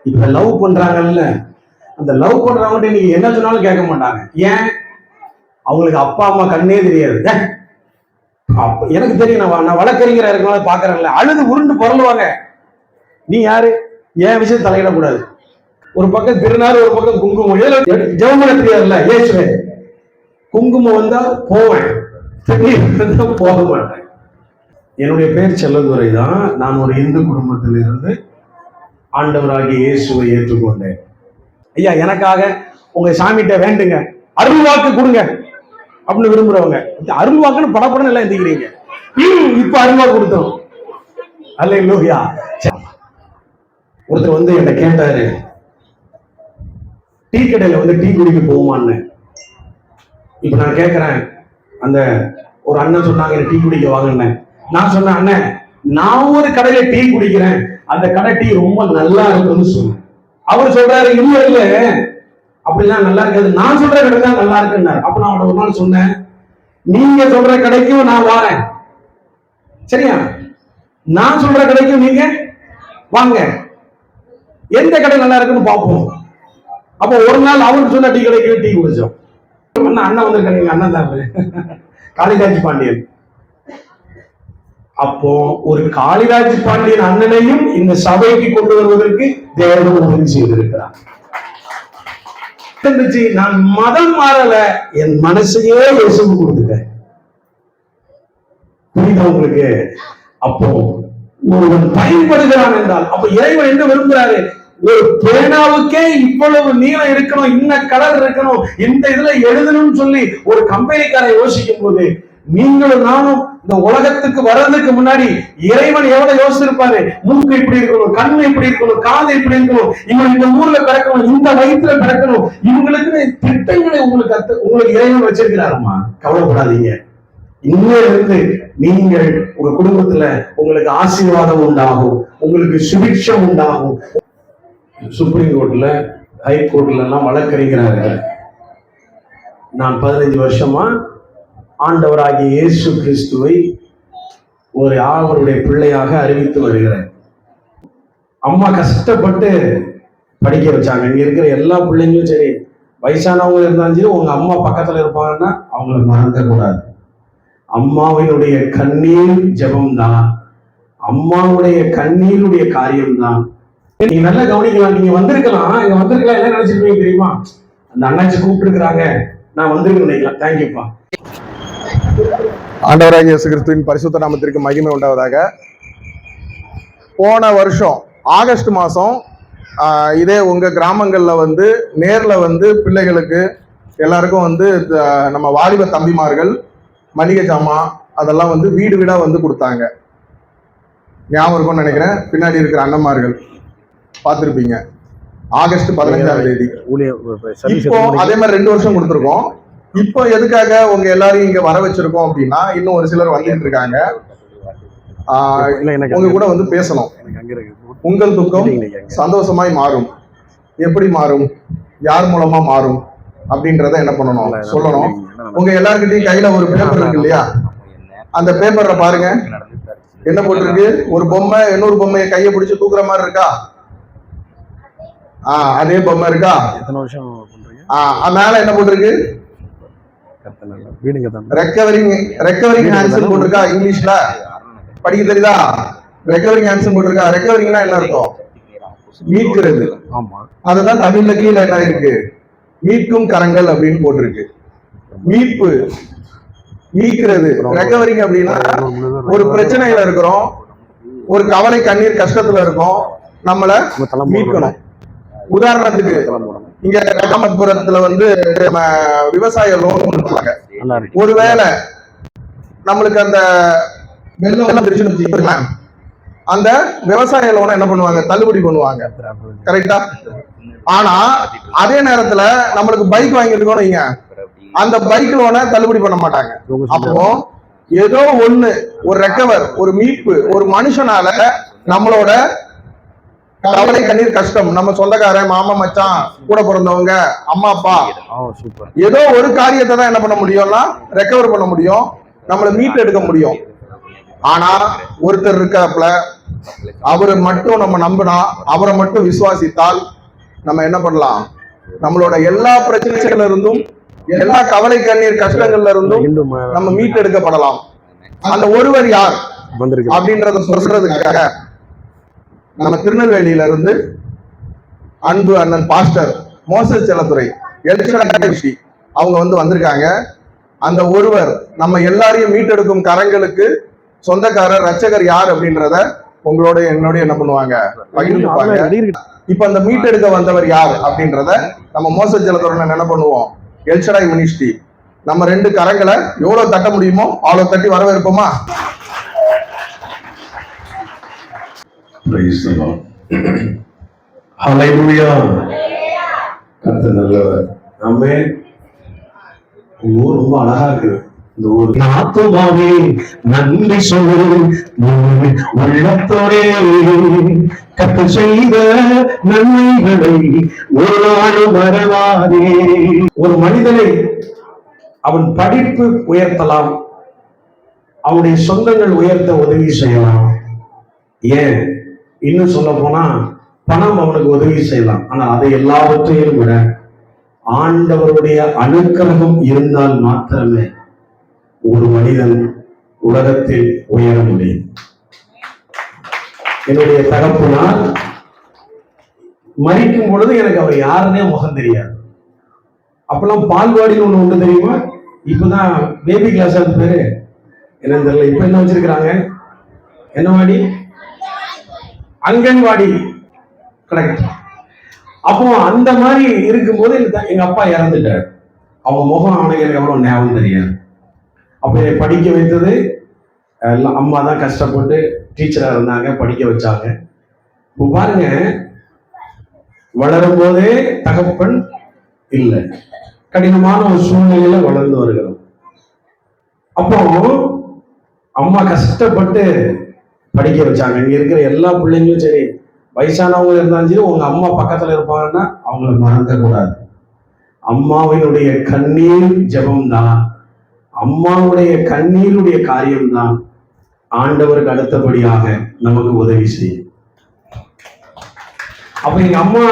இப்ப லவ் பண்றாங்கல்ல, அந்த லவ் பண்றவங்க நீங்க என்ன சொன்னாலும் கேட்க மாட்டாங்க. ஏன்? அவங்களுக்கு அப்பா அம்மா கண்ணே தெரியாது. எனக்கு தெரியும், நான் வழக்கறிஞரா இருக்கனால பாக்குறேன்ல, அழுது உருண்டு பொருளுவாங்க. நீ யாரு? என் விஷயம் தலையிடக்கூடாது. ஒரு பக்கம் திருநாறு, ஒரு பக்கம் குங்குமம். ஜெவமன தெரியாதுல்ல, ஏசுவே குங்குமம் வந்தா போவேன், போக மாட்டேன். என்னுடைய பேர் செல்லதுரை தான். நான் ஒரு இந்து குடும்பத்தில் இருந்து ஆண்டவராகிய இயேசுவை ஏற்றுக்கொண்டேன். ஐயா, எனக்காக உங்க சாமிகிட்ட வேண்டுங்க, அருள் வாக்கு கொடுங்க அப்படின்னு விரும்புறவங்க, அருள் வாக்குன்னு படப்படன்னு எல்லாம் எந்திக்கிறீங்க. இப்ப அருள் வாக்கு கொடுத்தோம். அல்லேலூயா. ஒருத்தர் வந்து என்கிட்ட கேட்டாரு, டீ கடையில வந்து டீ குடிக்க போகுமான்னு. இப்ப நான் கேட்கிறேன், அந்த ஒரு அண்ணன் சொன்னாங்க டீ குடிக்க வாங்கினேன். நான் சொன்னேன், அண்ணன் நான் ஒரு கடையில டீ குடிக்கிறேன், அந்த கடை டீ ரொம்ப நல்லா இருக்குன்னு சொன்னேன். அவர் சொல்றாரு, இல்ல இல்ல அப்படிலாம் நல்லா இருக்காது, நான் சொல்ற கடை தான் நல்லா இருக்குன்னாரு. அப்ப நான் ஒரு நாள் சொன்னேன், நீங்க சொல்ற கடைக்கும் நான் வாரேன், சரியா? நான் சொல்ற கடைக்கும் நீங்க வாங்க, எந்த கடை நல்லா இருக்குன்னு பார்ப்போம். அப்போ ஒரு நாள் அவருக்கு சொன்ன டீ கடைக்கு டீ குடிச்சோம். அண்ணன் வந்திருக்காங்க, அண்ணன் தான் காளிதாஸ் பாண்டியன். அப்போ ஒரு காளிதாஸ் பாண்டியன் அண்ணனையும் இந்த சபைக்கு கொண்டு வருவதற்கு தேவன் உதவி செய்திருக்கிறார். நான் மதம் மாறல, என் மனசையே இயேசுவுக்கு கொடுத்துட்டேன். புரியுதா உங்களுக்கு? அப்போ ஒருவன் பயன்படுகிறான் என்றால், அப்ப இறைவன் என்ன விரும்புகிறாரு? ஒரு பேனாவுக்கே இவ்வளவு நீளம் இருக்கணும், இன்ன கலர் இருக்கணும், இந்த இதுல எழுதணும்னு சொல்லி ஒரு கம்பெனிக்காரை யோசிக்கும் போது, நீங்களும் நானும் இந்த உலகத்துக்கு வர்றதுக்கு முன்னாடி இறைவன் எவ்வளவு யோசிச்சிருப்பாரு? மூக்கு இப்படி இருக்கணும், கண்ணு இப்படி இருக்கணும், காது இப்படி இருக்கணும், இவங்க இந்த ஊர்ல பிறக்கணும், இந்த வயிற்றுல பிறக்கணும், இவங்களுக்கு திட்டங்களை உங்களுக்கு இறைவன் வச்சிருக்கிறாருமா. கவலைப்படாதீங்க. இருந்து நீங்கள் உங்க குடும்பத்துல உங்களுக்கு ஆசீர்வாதம் உண்டாகும், உங்களுக்கு சுபிட்சம் உண்டாகும். சுப்ரீம் கோர்ட்ல, ஹை கோர்ட்ல எல்லாம் வழக்கறிஞராக நான் 15 வருஷமா ஆண்டவராகிய இயேசு கிறிஸ்துவை ஒரு அவருடைய பிள்ளையாக அறிவித்து வருகிறேன். அம்மா கஷ்டப்பட்டு படிக்க வச்சாங்க. இங்க இருக்கிற எல்லா பிள்ளைங்களும் சரி, வயசானவங்க இருந்தாலும் சரி, உங்க அம்மா பக்கத்துல இருப்பாங்கன்னா அவங்களை மறக்க கூடாது. அம்மாவினுடைய கண்ணீர் ஜெபம்தான், அம்மாவுடைய கண்ணீருடைய காரியம்தான். நீங்க நல்லா கவனிக்கலாம். நீங்க வந்திருக்கலாம், இங்க வந்திருக்கலாம், என்ன நினைச்சிருப்பீங்க தெரியுமா? அந்த அண்ணாச்சி கூப்பிட்டு இருக்கிறாங்க, நான் வந்திருக்கேன் நினைக்கலாம். தேங்க்யூப்பா. ஆண்டவராகிய இயேசு கிறிஸ்துவின் பரிசுத்த நாமத்திற்கு மகிமை உண்டாவதாக. போன வருஷம் ஆகஸ்ட் மாதம் இதே உங்கள் கிராமங்களில் வந்து நேரில் வந்து பிள்ளைகளுக்கு எல்லாருக்கும் வந்து நம்ம வாலிப தம்பிமார்கள் மளிகை ஜாமான் அதெல்லாம் வந்து வீடு வீடாக வந்து கொடுத்தாங்க. ஞாபகம் இருக்கும்னு நினைக்கிறேன். பின்னாடி இருக்கிற அண்ணன்மார்கள் பார்த்துருப்பீங்க. ஆகஸ்ட் 15ஆம் தேதி. இப்போ அதே மாதிரி 2 வருஷம் கொடுத்துருக்கோம். இப்போ எதுக்காக உங்க எல்லாரையும் இங்க வர வச்சிருக்கோம் அப்படின்னா, இன்னும் ஒரு சிலர் வந்துட்டு இருக்காங்க, உங்க கூட வந்து பேசணும். உங்கள் துக்கம் சந்தோஷமாய் மாறும். எப்படி மாறும், யார் மூலமா மாறும் அப்படின்றத என்ன பண்ணணும், சொல்லணும். உங்க எல்லாருக்கிட்டையும் கையில ஒரு பேப்பர் இருக்கு இல்லையா? அந்த பேப்பர்ல பாருங்க என்ன போட்டிருக்கு. ஒரு பொம்மை இன்னொரு பொம்மையை கையை பிடிச்சு தூக்குற மாதிரி இருக்கா? அதே பொம்மை இருக்கா? மேல என்ன போட்டிருக்கு? ரெக்கவரிங் ஹேண்ட்ஸ் போட்டிருக்கா. இங்கிலீஷ்ல படிக்க தெரியுதா? ரெக்கவரிங் ஹேண்ட்ஸ் போட்டிருக்கா. ரெக்கவரிங்னா என்ன அர்த்தம்? மீட்கிறது. அதுதான் தமிழ்ல கீழே என்ன இருக்கு? மீட்கும் கரங்கள் அப்படின்னு போட்டிருக்கு. மீட்பு, மீட்கிறது. ரெக்கவரிங் அப்படின்னா ஒரு பிரச்சனையில இருக்கிறோம், ஒரு கவலை கண்ணீர் கஷ்டத்துல இருக்கோம், நம்மள மீட்கணும். உதாரணத்துக்கு இங்க ராமபுரத்துல வந்து விவசாய லோன் கொடுப்பாங்க. ஒருவேளை நம்மளுக்கு அந்த வெள்ளம் திருச்சி அந்த விவசாய லோனை என்ன பண்ணுவாங்க? தள்ளுபடி பண்ணுவாங்க. கரெக்டா? ஆனா அதே நேரத்துல நம்மளுக்கு பைக் வாங்கிருக்கோம் வைங்க, அந்த பைக் லோனை தள்ளுபடி பண்ண மாட்டாங்க. அப்போ ஏதோ ஒண்ணு, ஒரு ரெக்கவர், ஒரு மீட்பு, ஒரு மனுஷனால நம்மளோட கவலை கண்ணீர் கஷ்டம், நம்ம சொந்தக்காரன் மாமா மச்சான் கூட பிறந்தவங்க அம்மா அப்பா ஏதோ ஒரு காரியத்தை தான் என்ன பண்ண முடியும்னா ரெக்கவர் பண்ண முடியும், நம்மளை மீட்டு எடுக்க முடியும். ஆனா ஒருத்தர் இருக்காப்புல அவரை மட்டும் நம்ம நம்பினா, அவரை மட்டும் விசுவாசித்தால் நம்ம என்ன பண்ணலாம்? நம்மளோட எல்லா பிரச்சனைகள்ல இருந்தும், எல்லா கவலை கண்ணீர் கஷ்டங்கள்ல இருந்தும் நம்ம மீட்டெடுக்கப்படலாம். அந்த ஒருவர் யார் அப்படின்றத சொல்றதுக்காக நம்ம திருநெல்வேலியில இருந்து அன்பு அண்ணன் பாஸ்டர் மோசஸ் செல்லத்துறை எல்ஷடாய் அவங்க வந்திருக்காங்க. அந்த ஒருவர் நம்ம எல்லாரையும் மீட்டெடுக்கும் கரங்களுக்கு சொந்தக்காரர் ரட்சகர் யார் அப்படின்றத உங்களோட என்னோட என்ன பண்ணுவாங்க, பகிர்ந்துப்பாங்க. இப்ப அந்த மீட்டெடுக்க வந்தவர் யார் அப்படின்றத நம்ம மோசஸ் செல்லத்துறை என்ன பண்ணுவோம், எல்ஷடாய் மினிஸ்ட்ரி நம்ம 2 கரங்களை எவ்வளவு தட்ட முடியுமோ அவ்வளவு தட்டி வரவேற்போமா? Praise the Lord. Hallelujah. கர்த்தர் நல்லவர். ஆமென். ஊர் ரொம்ப அழகா இருக்கு. இந்த ஊர் ஆத்துமாவே நன்றி சொல்லு, உள்ளத்தோடே கர்த்தர் செய்த நன்மைகளை ஒரு நாளும் மறவாதே. ஒரு மனிதனை அவன் படிப்பு உயர்த்தலாம், அவனுடைய சொந்தங்கள் உயர்த்த உதவி செய்யலாம். ஏன் இன்னும் சொல்ல போனா பணம் அவனுக்கு உதவி செய்யலாம். ஆனா அதை எல்லாவற்றையும் விட ஆண்டவருடைய அனுக்கிரகம் இருந்தால் மாத்திரமே ஒரு மனிதன் உலகத்தில் உயர முடியும். என்னுடைய தகப்பனார் மரிக்கும் பொழுது எனக்கு அவர் யாருன்னே முகம் தெரியாது. அப்பெல்லாம் பால்வாடின்னு ஒண்ணு உண்டு தெரியுமா? இப்பதான் பேபி கிளாஸ் அது பேரு என்னன்னு தெரியல. இப்ப என்ன வச்சிருக்கிறாங்க? என்ன வாடி? அங்கன்வாடி. கரெக்ட். அப்போ அந்த மாதிரி இருக்கும்போது எங்க அப்பா இறந்துட்டார். அவங்க முகம் அவனுக்கு எனக்கு எவ்வளவு ஞாபகம் தெரியாது. அப்ப என்னை படிக்க வைத்தது அம்மா தான் கஷ்டப்பட்டு டீச்சரா இருந்தாங்க, படிக்க வச்சாங்க. இப்போ பாருங்க, வளரும் போதே தகப்பன் இல்லை, கடினமான ஒரு சூழ்நிலையில வளர்ந்து வருகிறோம். அப்போ அம்மா கஷ்டப்பட்டு படிக்க வச்சாங்க. இங்க இருக்கிற எல்லா பிள்ளைங்களும் சரி, வயசானவங்க இருந்தாலும் சரி, உங்க அம்மா பக்கத்துல இருப்பாங்கன்னா அவங்கள மறக்க கூடாது. அம்மாவினுடைய கண்ணீர் ஜெபம் தான், அம்மாவுடைய கண்ணீருடைய காரியம்தான் ஆண்டவருக்கு அடுத்தபடியாக நமக்கு உதவி செய்யும். அப்ப எங்க அம்மா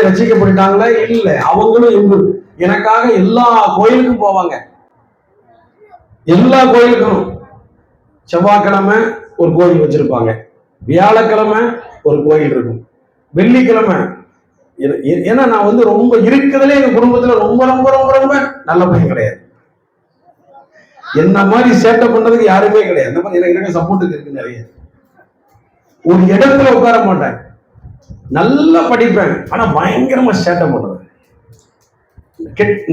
ரசிக்கப்பட்டுட்டாங்களா? இல்ல, அவங்களும் எனக்காக எல்லா கோயிலுக்கும் போவாங்க. எல்லா கோயிலுக்கும் செவ்வாய்க்கிழமை ஒரு கோயில் வச்சிருப்பாங்க, வியாழக்கிழமை ஒரு கோயில் இருக்கும், வெள்ளிக்கிழமை. ஏன்னா நான் ரொம்ப இருக்கிறதுலே எங்க குடும்பத்துல ரொம்ப ரொம்ப ரொம்ப ரொம்ப நல்ல பையன் கிடையாது. என்ன மாதிரி சேட்டை பண்றதுக்கு யாருமே கிடையாது. அந்த மாதிரி எனக்கு சப்போர்ட்டுக்கு இருக்கு நிறைய. ஒரு இடத்துல உட்கார மாட்டேன், நல்லா படிப்பேன், ஆனா பயங்கரமா சேட்டை பண்றேன்.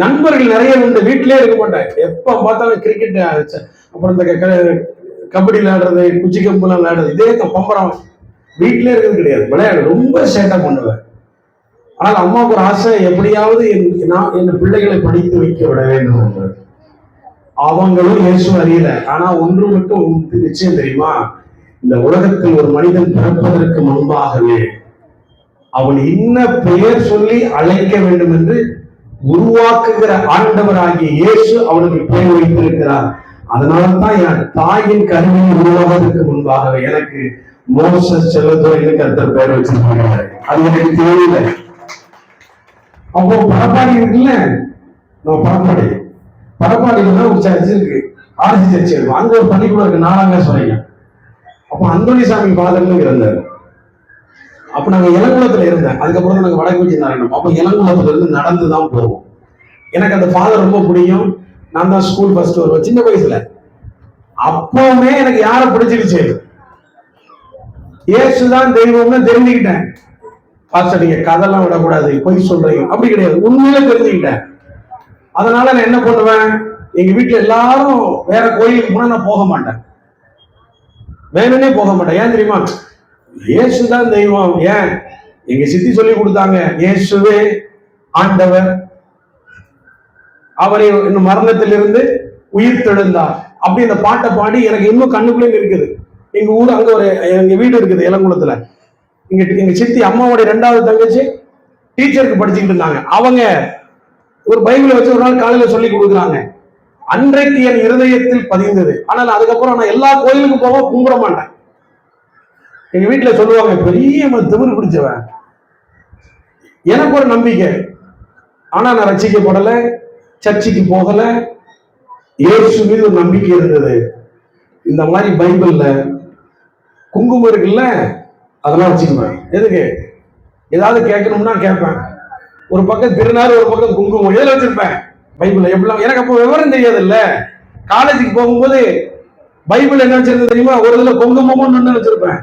நண்பர்கள் நிறைய உண்டு, வீட்டிலே இருக்க மாட்டேன். எப்ப பார்த்தாலும் கிரிக்கெட், அப்புறம் இந்த கபடி விளையாடுறது, குச்சி கம்பெல்லாம் விளையாடுறது, இதே பம்பரம். வீட்டிலே இருக்கிறது கிடையாது, விளையாடு ரொம்ப சேட்டை பண்ணுவேன். ஆனால் அம்மாவுக்கு ஒரு ஆசை, எப்படியாவது என் பிள்ளைகளை படித்து வைக்க விட வேண்டும் என்று. அவங்களும் இயேசு அறியல. ஆனா ஒன்று மட்டும் நிச்சயம் தெரியுமா, இந்த உலகத்தில் ஒரு மனிதன் பிறப்பதற்கு முன்பாகவே அவன் இன்ன பெயர் சொல்லி அழைக்க வேண்டும் என்று உருவாக்குகிற ஆண்டவராகிய இயேசு அவனுக்கு பெயர் வைத்திருக்கிறார். அதனால்தான் என் தாயின் கருவியை உருவாவதற்கு முன்பாகவே எனக்கு மோசஸ் செல்லத்துறை கர்த்தர் பெயர் வச்சிருக்காங்க. அது எனக்கு தெரியல. அப்போ பரப்பாடி இருக்குல்ல, பரப்பாடியில ஒரு சர்ச் இருக்கு, ஆர்சி சர்ச் இருக்கு. அங்க ஒரு பள்ளிக்கூடம் இருக்கு, 4ஆம் கிளாஸ் வரைக்கும். அப்போ அந்தோணிசாமி ஃபாதர்னு இருந்தாரு. அப்ப நாங்க இளங்குளத்துல இருந்தேன். அதுக்கப்புறம் தான் நாங்க வடக்கு நாராயணம். அப்ப இளங்குளத்துல இருந்து நடந்துதான் போவோம். எனக்கு அந்த ஃபாதர் ரொம்ப பிடிக்கும். நான் தான் ஸ்கூல் ஃபர்ஸ்ட் வருவேன் சின்ன வயசுல. அப்பவுமே எனக்கு யாரை பிடிச்சிருச்சு, இயேசுதான் தெய்வம்னு தெரிஞ்சுக்கிட்டேன். பாஸ்டர் நீங்க கதெல்லாம் விடக்கூடாது, பொய் சொல்றீங்க, அப்படி கிடையாது, உண்மையில தெரிஞ்சுக்கிட்டேன். அதனால நான் என்ன பண்ணுவேன், எங்க வீட்டுல எல்லாரும் வேற கோயிலுக்கு போனா நான் போக மாட்டேன், வேணும்னே போக மாட்டேன். ஏன் தெரியுமா, இயேசுதான் தெய்வம். ஏன், எங்க சித்தி சொல்லி கொடுத்தாங்க, இயேசுவே ஆண்டவர், அவரை மரணத்திலிருந்து உயிர் தெழுந்தார். அப்படி இந்த பாட்டை பாடி எனக்கு இன்னும் கண்ணுக்குள்ளே இருக்குது. எங்க ஊர் அங்க எங்க வீடு இருக்குது இளங்குளத்துல. எங்க சித்தி அம்மாவோட 2வது தங்கச்சி டீச்சருக்கு படிச்சுக்கிட்டு இருந்தாங்க. அவங்க ஒரு பைபிளை வச்சு ஒரு நாள் காலையில சொல்லி கொடுக்குறாங்க. அன்றைக்கு என் இருதயத்தில் பதிந்தது. ஆனால் அதுக்கப்புறம் நான் எல்லா கோயிலுக்கும் போக கும்பிட மாட்டேன். எங்க வீட்டுல சொல்லுவாங்க, பெரிய திமிரு பிடிச்சவன். எனக்கு ஒரு நம்பிக்கை, ஆனா நான் ரட்சிக்கப்படல, சர்ச்சுக்கு போகல. இயேசு மீது ஒரு நம்பிக்கை இருந்தது. இந்த மாதிரி பைபிள்ல குங்குமம் இருக்குல்ல, அதெல்லாம் வச்சுக்குவேன். எதுக்கு? ஏதாவது கேட்கணும்னா கேட்பேன். ஒரு பக்கம் திருநாள், ஒரு பக்கம் குங்குமம், எதில் வச்சிருப்பேன்? பைபிள். எப்படிலாம் எனக்கு அப்போ விவரம் தெரியாது இல்ல. காலேஜுக்கு போகும்போது பைபிள் என்ன வச்சிருந்தது தெரியுமா? ஒரு இதுல குங்குமமும் நின்று வச்சிருப்பேன்.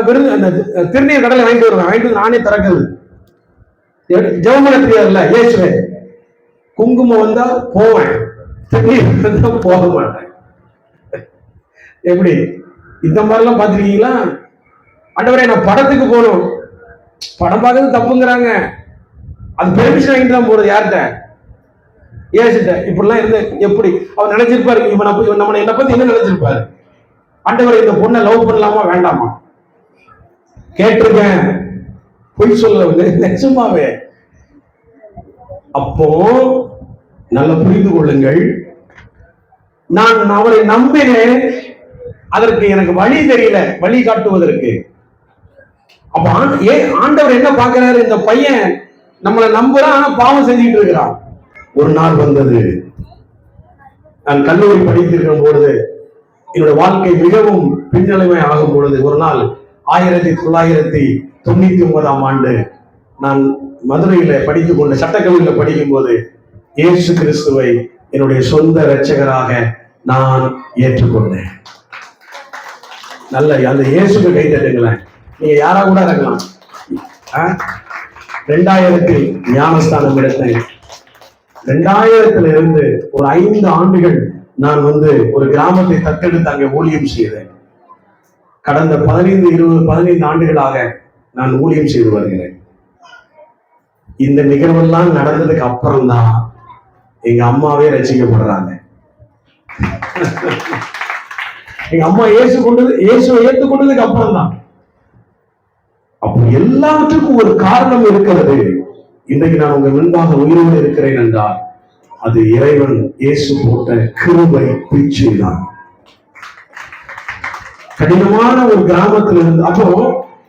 வெறும் அந்த திருநீர் கடலை வாங்கிட்டு வருவேன். வாங்கிட்டு நானே திறக்கிறது. ஜெபமல தெரியாதுல்ல, இயேசுவே. குங்குமம் வந்தா போவேன், திருநீர் வந்தா போக மாட்டேன். எப்படி? இந்த மாதிரிலாம் பார்த்துருக்கீங்களா? ஆண்டவரே, நான் படத்துக்கு போகணும். படம் பார்க்கறது தப்புங்கிறாங்க. அது பெர்மிஷன் வாங்கிட்டு தான் போறது. யார்கிட்ட? ஏசிட்ட. இப்படிலாம் இருந்து எப்படி அவர் நினைச்சிருப்பாரு? இவன் நம்ம என்ன பத்தி என்ன நினைச்சிருப்பாரு? ஆண்டவரே, இந்த பொண்ணை லவ் பண்ணலாமா வேண்டாமா? கேட்டிருக்கேன், பொய் சொல்ல நிஜமாவே. அப்போ நல்ல புரிந்து கொள்ளுங்கள், நான் அவரை நம்பினேன், அதற்கு எனக்கு வழி தெரியல, வழி காட்டுவதற்கு. அப்ப ஆண்டவர் என்ன பார்க்கிறாரு? இந்த பையன் நம்மளை நம்புறான், ஆனா பாவம் செஞ்சுட்டு இருக்கிறான். ஒரு நாள் வந்தது, நான் கல்லூரி படித்திருக்கிற பொழுது, என்னுடைய வாழ்க்கை மிகவும் பின்னடைமை ஆகும் பொழுது, ஒரு நாள் 1999 நான் மதுரையில படித்துக் கொண்ட சட்டக்கல்லூரியில படிக்கும் போது இயேசு கிறிஸ்துவை என்னுடைய சொந்த இரட்சகராக நான் ஏற்றுக்கொண்டேன். நல்ல அந்த இயேசுக்கு கை தட்டுங்களேன். நீங்க யாரா கூட இருக்கலாம். 2000 ஞானஸ்தானம் எடுத்தேன். 2000 இருந்து ஒரு 5 ஆண்டுகள் நான் ஒரு கிராமத்தை தத்தெடுத்து அங்கே ஊழியம் செய்தேன். கடந்த 15 ஆண்டுகளாக நான் ஊழியம் செய்து வருகிறேன். இந்த நிகழ்வெல்லாம் நடந்ததுக்கு அப்புறம் தான் எங்க அம்மாவே ரசிக்கப்படுறாங்க. எங்க அம்மா இயேசுவை ஏற்றுக்கொண்டதுக்கு அப்புறம் தான். அப்போ எல்லாவற்றுக்கும் ஒரு காரணம் இருக்கிறது. இன்றைக்கு நான் உங்க முன்பாக உயிரோடு இருக்கிறேன் என்றால் அது இறைவன் இயேசு போட்ட கிருபை பிச்சை தான். கடினமான ஒரு கிராமத்துல இருந்து, அப்போ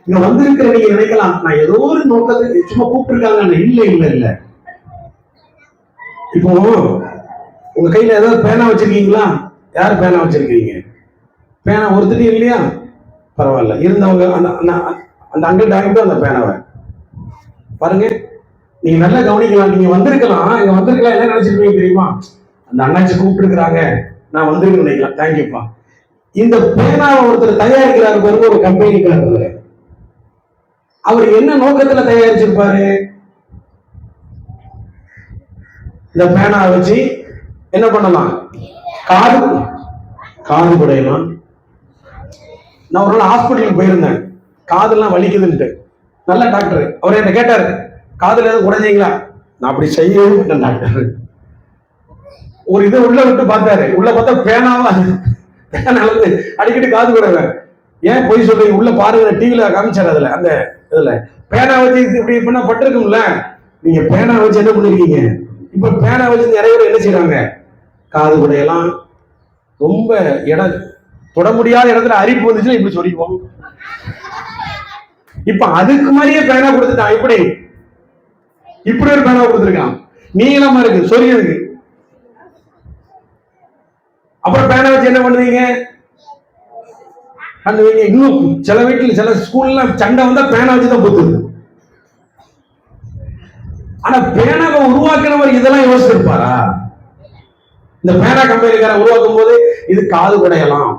இங்க வந்திருக்கிற நீங்க நினைக்கலாம், நான் ஏதோ ஒரு நோக்கத்துக்கு சும்மா கூப்பிட்டுருக்காங்க. இல்ல இல்ல இல்ல. இப்போ உங்க கையில ஏதாவது பேனா வச்சிருக்கீங்களா? யாரு பேனா வச்சிருக்கீங்க? பேனா ஒருத்தர் இல்லையா? பரவாயில்ல, இருந்தவங்க அந்த அங்கிள் டாக்டர் அந்த பேனாவை பாருங்க. நீங்க நல்லா கவனிக்கலாம். நீங்க வந்திருக்கலாம், இங்க வந்திருக்கலாம், என்ன நினைச்சிருப்பீங்க தெரியுமா? அந்த அண்ணாச்சி கூப்பிட்டு இருக்கிறாங்க, நான் வந்திருக்கேன் நினைக்கலாம். தேங்க்யூப்பா. இந்த பேனாவை ஒருத்தர் தயாரிக்கிறாரு பாருங்க, ஒரு கம்பெனிக்காரர். அவர் என்ன நோக்கத்துல தயாரிச்சிருப்பாரு? இந்த பேனா வச்சு என்ன பண்ணலாம்? காது குடையலாம். நான் ஒரு நாள் ஹாஸ்பிட்டலுக்கு போயிருந்தேன், காதெல்லாம் வலிக்குதுன்ட்டு. நல்ல டாக்டர். அவர் என்ன கேட்டாரு, காதுல எதாவது உடைஞ்சீங்களா? நான் அப்படி செய்யவும் டாக்டர். ஒரு இதை உள்ள விட்டு பார்த்தாரு. உள்ள பார்த்தா பேனாவா அடிக்கடி காது குடைவேன். ஏன் போய் சொல்றீங்க? உள்ள பாருங்க, டிவில காமிச்சாரு. அதுல அந்த இதுல பேனா வச்சு இப்படி பண்ண பட்டிருக்கும்ல. நீங்க பேனா வச்சு என்ன பண்ணிருக்கீங்க? இப்ப பேனா வச்சு நிறைய பேர் என்ன செய்யறாங்க? காது குடையெல்லாம். ரொம்ப இடம் தொட முடியாத இடத்துல அரிப்பு வந்துச்சுன்னா இப்படி சொல்லிக்குவோம். இப்ப அதுக்கு மாதிரியே பேனா கொடுத்துட்டான். இப்படி ஒரு பேனா கொடுத்துருக்கான், நீளமா இருக்கு, சொரியதுக்கு. அப்புறம் பேனா வச்சு என்ன பண்ணுவீங்க? இன்னும் சில வீட்டுல சில ஸ்கூல்ல சண்டை வந்தா பேனா வச்சுதான் பொத்துது. ஆனா பேனாவை உருவாக்குறவர் இதெல்லாம் யோசிச்சிருப்பாரா? இந்த பேனா கம்பெனிக்கார உருவாக்கும் போது இது காது குடையலாம்,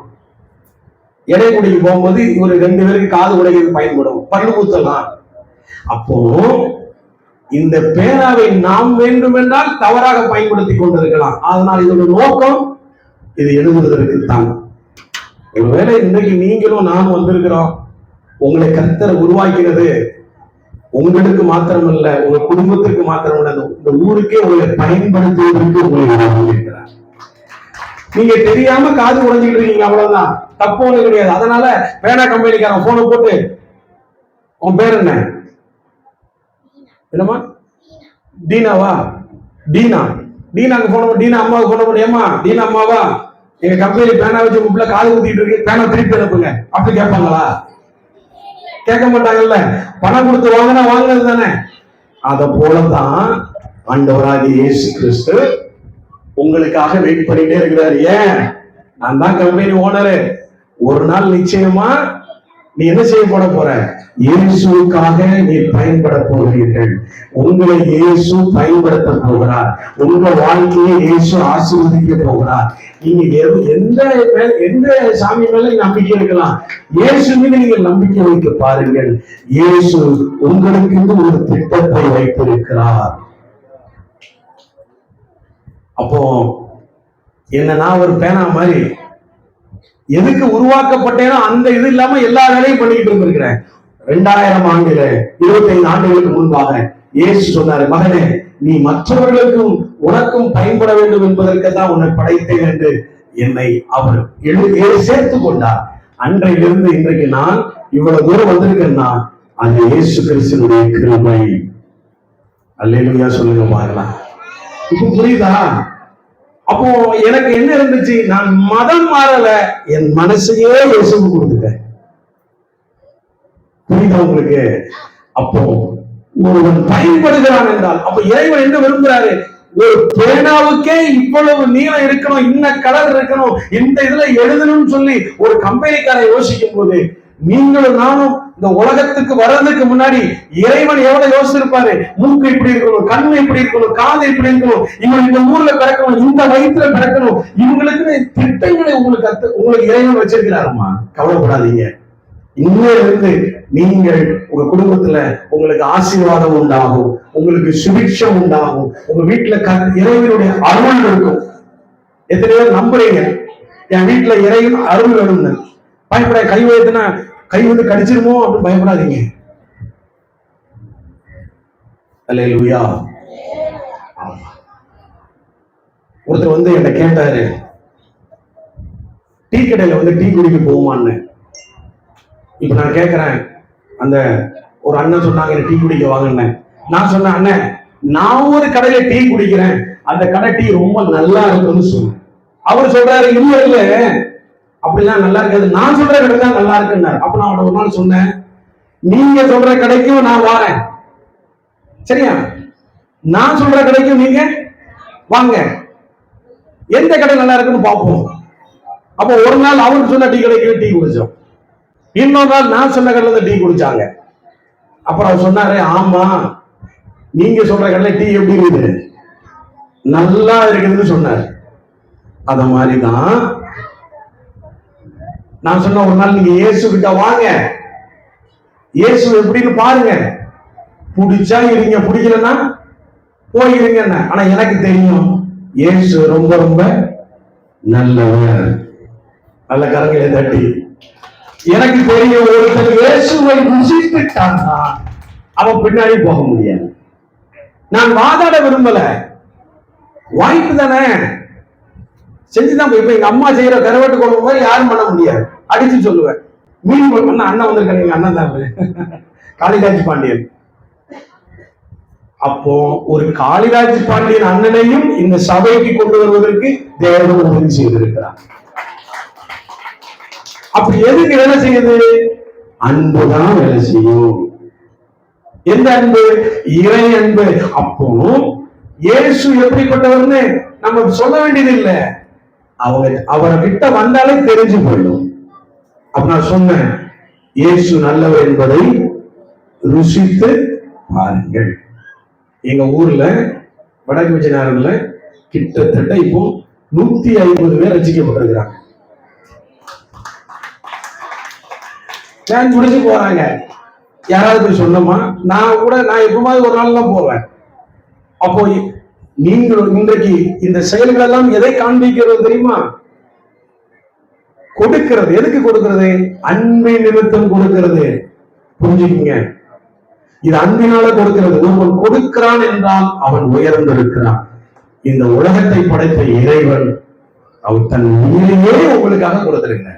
இடைக்குடிக்கு போகும்போது ஒரு 2 பேருக்கு காது குடைக்கு பயன்படும், பல்லு குத்தலாம். அப்போ இந்த பேனாவை நாம் வேண்டும் என்றால் தவறாக பயன்படுத்தி கொண்டிருக்கலாம். அதனால் இதோட நோக்கம் இது எழுதுவதற்கு தான். ஒருவேளை இன்றைக்கு நீங்களும் நானும் வந்திருக்கிறோம், உங்களை கர்த்தர் உருவாக்கினது உங்களுக்கு மாத்திரமல்ல, உங்க குடும்பத்திற்கு மாத்திரமல்ல, இந்த ஊருக்கே உங்களை பயன்படுத்துவதற்கு உங்களை உருவாக்கியிருக்கிறார். நீங்க தெரியாம காது உடைஞ்சிட்டு இருக்கீங்க, அவ்வளவுதான். தப்பு ஒண்ணு கிடையாது. அதனால பேனா கம்பெனிக்காரன் போனை போட்டு, உன் பேர் என்ன? என்னமா? டீனாவா? டீனாக்கு போன, டீனா அம்மாவுக்கு போன பண்ணி, ஏமா டீனா அம்மாவா, எங்க கம்பெனி பேனா வச்சு உள்ள காது ஊத்திட்டு இருக்கு, பேனா திருப்பி அனுப்புங்க அப்படி கேட்பாங்களா? கேட்க மாட்டாங்கல்ல, பணம் கொடுத்து வாங்கினா வாங்கினது தானே. அத போலதான் ஆண்டவராகிய இயேசு கிறிஸ்து உங்களுக்காக வெயிட் பண்ணிட்டே இருக்கிறாரு. ஏன்? நான் தான் கம்பெனி ஓனரு. ஒரு நாள் நிச்சயமா நீ என்ன செய்ய போற? இயேசுக்காக நீ பயன்பட போகிறீர்கள். உங்களை இயேசு பயன்படுத்த போகிறார். உங்க வாழ்க்கையை இயேசு ஆசீர்வதிக்க போகிறார். நீங்க எந்த சாமி மேல நம்பிக்கை இருக்கலாம், இயேசு மீது நீங்க நம்பிக்கை வைக்க பாருங்கள். இயேசு உங்களுக்கு ஒரு திட்டத்தை வைத்திருக்கிறார். அப்போ என்னன்னா ஒரு பேனா மாதிரி எதுக்கு உருவாக்கப்பட்டேனோ அந்த இது இல்லாம எல்லா வேலையும் பண்ணிட்டு இருந்திருக்கிறேன். 2000 ஆண்டுல 25 ஆண்டுகளுக்கு முன்பாக இயேசு சொன்னாரு, மகனே நீ மற்றவர்களுக்கும் உனக்கும் பயன்பட வேண்டும் என்பதற்கு தான் உன்னை படைத்தேன் என்று என்னை அவர் சேர்த்துக் கொண்டார். அன்றையிலிருந்து இன்றைக்கு நான் இவ்வளவு தூரம் வந்திருக்கேன்னா அது இயேசு கிறிஸ்துவினுடைய கிருபை. அல்லேலூயா சொல்லுங்க பாக்கலாம். இப்ப புரியுதா? அப்போ எனக்கு என்ன இருந்துச்சு? நான் மதம் மாறல, என் மனசையே இயேசுக்கு கொடுத்துட்டேன். புரியுதா உங்களுக்கு? அப்போ ஒருவன் பயன்படுகிறான் என்றால் அப்ப இறைவன் என்ன விரும்புகிறாரு? ஒரு பேனாவுக்கே இவ்வளவு நீளம் இருக்கணும், இன்ன கலர் இருக்கணும், இந்த இதுல எழுதணும்னு சொல்லி ஒரு கம்பெனிக்காரன் யோசிக்கும் போது நீங்களும் நானும் இந்த உலகத்துக்கு வர்றதுக்கு முன்னாடி இறைவன் எவ்வளவு யோசிச்சிருப்பாரு? மூக்கு இப்படி இருக்கணும், கண்ணு இப்படி இருக்கணும், காது இப்படி இருக்கணும், இவன் இந்த ஊர்ல பிறக்கணும், இந்த வயிற்றுல பிறக்கணும், இவங்களுக்கு திட்டங்களை உங்களுக்கு இறைவன் வச்சிருக்கிறாருமா. கவலைப்படாதீங்க. இன்னிலிருந்து நீங்கள் உங்க குடும்பத்துல உங்களுக்கு ஆசீர்வாதம் உண்டாகும், உங்களுக்கு சுபிட்சம் உண்டாகும், உங்க வீட்டுல இறைவனுடைய அருள் இருக்கும். எத்தனை பேர் நம்புறீங்க என் வீட்டுல இறைவன் அருள் வேணும்னு? பயப்பட கை வைத்துனா கை வந்து கடிச்சிருமோ அப்படின்னு பயப்படாதீங்க. அல்லேலூயா. ஒருத்தர் வந்து என்ன கேட்டாரு, டீ கடையில வந்து டீ குடிக்க போகுமான்னு. இப்ப நான் கேட்கிறேன், அந்த ஒரு அண்ணன் சொன்னாங்க டீ குடிக்க வாங்கினேன். நான் சொன்னேன், அண்ணன் நான் ஒரு கடையில டீ குடிக்கிறேன், அந்த கடை டீ ரொம்ப நல்லா இருக்குன்னு சொன்னேன். அவர் சொல்றாரு, இல்ல இல்ல அப்படிலாம் நல்லா இருக்காது, நான் சொல்ற கடை தான் நல்லா இருக்குன்னாரு. அப்ப நான் அவட ஒரு நாள் சொன்னேன், நீங்க சொல்ற கடைக்கும் நான் வாரேன், சரியா? நான் சொல்ற கடைக்கும் நீங்க வாங்க, எந்த கடை நல்லா இருக்குன்னு பார்ப்போம். அப்போ ஒரு நாள் அவருக்கு சொன்ன டீ கடைக்கு டீ குடிச்சோம், இன்னொரு நாள் நான் சொன்ன கடையில டீ குடிச்சாங்க. அப்புறம் அவர் சொன்னாரு, ஆமா நீங்க சொல்ற கடையில டீ எப்படி இருக்குது, நல்லா இருக்குதுன்னு சொன்னாரு. அத மாதிரிதான் நான் சொன்ன, ஒரு நாள் நீங்க இயேசு கிட்ட வாங்க, இயேசு எப்படின்னு பாருங்க, பிடிச்சா இருங்க, பிடிக்கலன்னா போயிருங்க. ஆனா எனக்கு தெரியும் இயேசு ரொம்ப ரொம்ப நல்லவர். நல்ல கரங்களை தட்டி. எனக்கு தெரியும் ஒருத்தர் இயேசுவை ருசித்துட்டான்னா அவன் பின்னாடி போக முடியாது. நான் வாதாட விரும்பல, வாய்ப்பு தானே செஞ்சுதான். இப்ப எங்க அம்மா செய்யற கருவாட்டு குழம்பு மாதிரி யாரும் பண்ண முடியாது, அடிச்சு சொல்லுவேன். மீன் குழம்பு அண்ணன் வந்திருக்காங்க, எங்க அண்ணன் தான் காளிராஜ் பாண்டியன். அப்போ ஒரு காளிராஜ் பாண்டியன் அண்ணனையும் இந்த சபைக்கு கொண்டு வருவதற்கு தேவன் உதவி செய்திருக்கிறார். அப்படி எதுக்கு வேலை செய்யுது? அன்புதான் வேலை செய்யும். எந்த அன்பு? இறை அன்பு. அப்போ இயேசு எப்படிப்பட்டவர்னு நம்ம சொல்ல வேண்டியது இல்லை, அவரை கிட்ட வந்தாலே தெரிஞ்சு போயிடும். அப்ப நான் சொன்னேன், இயேசு நல்லவர் என்பதை ருசித்து பாருங்கள். எங்க ஊர்ல வடக்கு விஜயநகரம்ல கிட்டத்தட்ட இப்போ 150 பேர் ரசிக்கப்பட்டிருக்கிறாங்க. குடிச்சு போறாங்க. யாராவது போய் சொன்னோமா? நான் எப்பமாவது ஒரு நாள் தான் போவேன். அப்போ நீங்கள் இன்றைக்கு இந்த செயல்கள் எல்லாம் எதை காண்பிக்கிறது தெரியுமா? கொடுக்கிறது. எதுக்கு கொடுக்கிறது? அன்பின் நிமித்தம் கொடுக்கிறது. புரிஞ்சுக்கீங்க, இது அன்பினால கொடுக்கிறது. ஒருவன் கொடுக்கிறான் என்றால் அவன் உயர்ந்திருக்கிறான். இந்த உலகத்தை படைத்த இறைவன் அவர் தன் உயிரையே உங்களுக்காக கொடுத்திருக்கிறார்.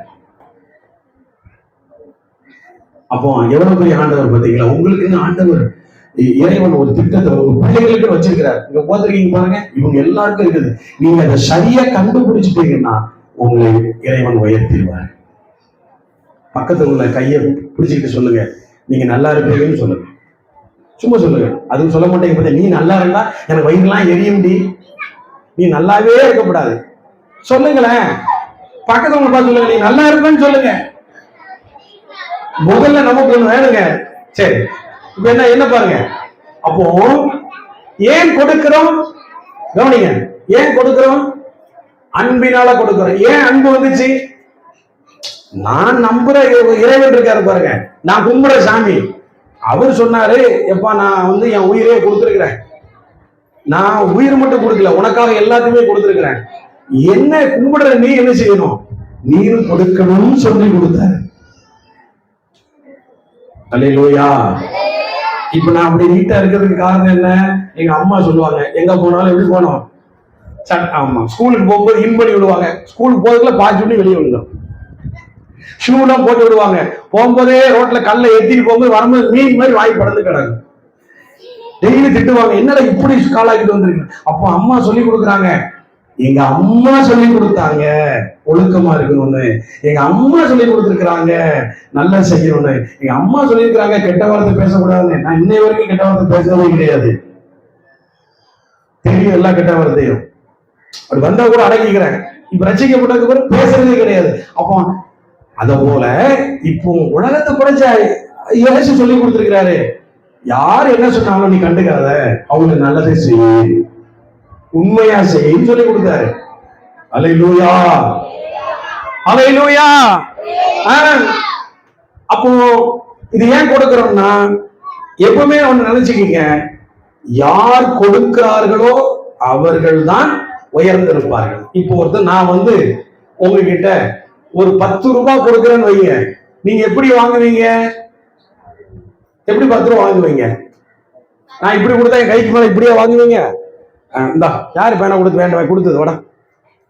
அப்போ எவ்வளவு பெரிய ஆண்டவர் பார்த்தீங்களா? உங்களுக்கு ஆண்டவர் இறைவன் ஒரு திட்டத்தை ஒரு பிள்ளைகளுக்கு வச்சிருக்கிறார். இங்க போத்திருக்கீங்க பாருங்க, இவங்க எல்லாருக்கும் இருக்குது. நீங்க அதை சரியா கண்டுபிடிச்சிட்டீங்கன்னா உங்களை இறைவன் உயர்த்திடுவார். பக்கத்துல உள்ள கையை பிடிச்சிக்கிட்டு சொல்லுங்க, நீங்க நல்லா இருப்பீங்கன்னு சொல்லுங்க. சும்மா சொல்லுங்க. அதுவும் சொல்ல மாட்டேங்க. பார்த்தா நீ நல்லா இருந்தா எனக்கு வயிறுலாம் எரியும்டி, நீ நல்லாவே இருக்கக்கூடாது சொல்லுங்களேன். பக்கத்துல பார்த்து சொல்லுங்க, நீ நல்லா இருப்பேன்னு சொல்லுங்க. முதல்ல நமக்கு ஒண்ணு வேணுங்க. சரி, இப்ப என்ன பாருங்க. அப்போ ஏன் கொடுக்கிறோம்? கவனிங்க, ஏன் கொடுக்கிறோம்? அன்பினால கொடுக்கிறோம். ஏன் அன்பு வந்துச்சு? நான் நம்புற இறைவன் இருக்காரு பாருங்க, நான் கும்பிடுற சாமி, அவர் சொன்னாரு, எப்பா நான் வந்து என் உயிரே கொடுத்துருக்கிறேன், நான் உயிர் மட்டும் கொடுக்கல, உனக்காக எல்லாத்தையுமே கொடுத்துருக்கிறேன், என்ன கும்பிடுற நீ என்ன செய்யணும்? நீரும் கொடுக்கணும்னு சொல்லி கொடுத்தாரு. அல்லேலூயா. இப்ப நான் அப்படி நீட்டா இருக்கிறதுக்கு காரணம் என்ன? எங்க அம்மா சொல்லுவாங்க, எங்க போனாலும் எப்படி போனோம்? ஆமா, ஸ்கூலுக்கு போகும்போது இன் பண்ணி விடுவாங்க, ஸ்கூலுக்கு போறதுக்குள்ள பாய்ச்சி பண்ணி வெளியே விழுந்தோம். ஷூலாம் போட்டு விடுவாங்க, போகும்போதே ரோட்ல கல்ல ஏத்திட்டு போகும்போது வரும்போது மீன் மாதிரி வாய் படந்து கிடக்கு. டெய்லி திட்டுவாங்க, என்னடா இப்படி காலாக்கிட்டு வந்திருக்கு. அப்போ அம்மா சொல்லி கொடுக்குறாங்க, எங்க அம்மா சொல்லி கொடுத்தாங்க ஒழுக்கமா இருக்கணும்னு, எங்க அம்மா சொல்லி கொடுத்துருக்காங்க நல்லா செய்யணும்னு, எங்க அம்மா சொல்லியிருக்கிறாங்க கெட்ட வார்த்தை பேசக்கூடாதுன்னு. நான் இன்னை வரைக்கும் கெட்ட வார்த்தை பேசவே கிடையாது, தெரியும் எல்லா கெட்ட வார்த்தையும். அப்படி வந்தா கூட அடங்கிக்கிறேன். இப்ப ரசிக்கப்பட்டதுக்கு கூட பேசுறதே கிடையாது. அப்போ அத போல இப்போ உலகத்தை படைச்ச இயேசு சொல்லி கொடுத்திருக்கிறாரு, யார் என்ன சொன்னாலும் நீ கண்டுக்காத, அவங்களுக்கு நல்லதே செய்ய, உண்மையா செய்யும் சொல்லி கொடுத்தாரு. அல்லேலூயா, அல்லேலூயா. அப்போ இது ஏன் கொடுக்கிறோம்னா, எப்பவுமே ஒண்ணு நினைச்சுக்கீங்க, யார் கொடுக்கிறார்களோ அவர்கள் தான் உயர்ந்திருப்பார்கள். இப்போ ஒருத்தர் நான் வந்து உங்ககிட்ட ஒரு 10 ரூபாய் கொடுக்குறேன்னு வைங்க, நீங்க எப்படி வாங்குவீங்க? எப்படி 10 ரூபாய் வாங்குவீங்க? நான் இப்படி கொடுத்தா என் கைக்கு மேல இப்படியே வாங்குவீங்க? இந்தா யாரு பேனா கொடுத்து வேண்டாம் கொடுத்தது வாடா,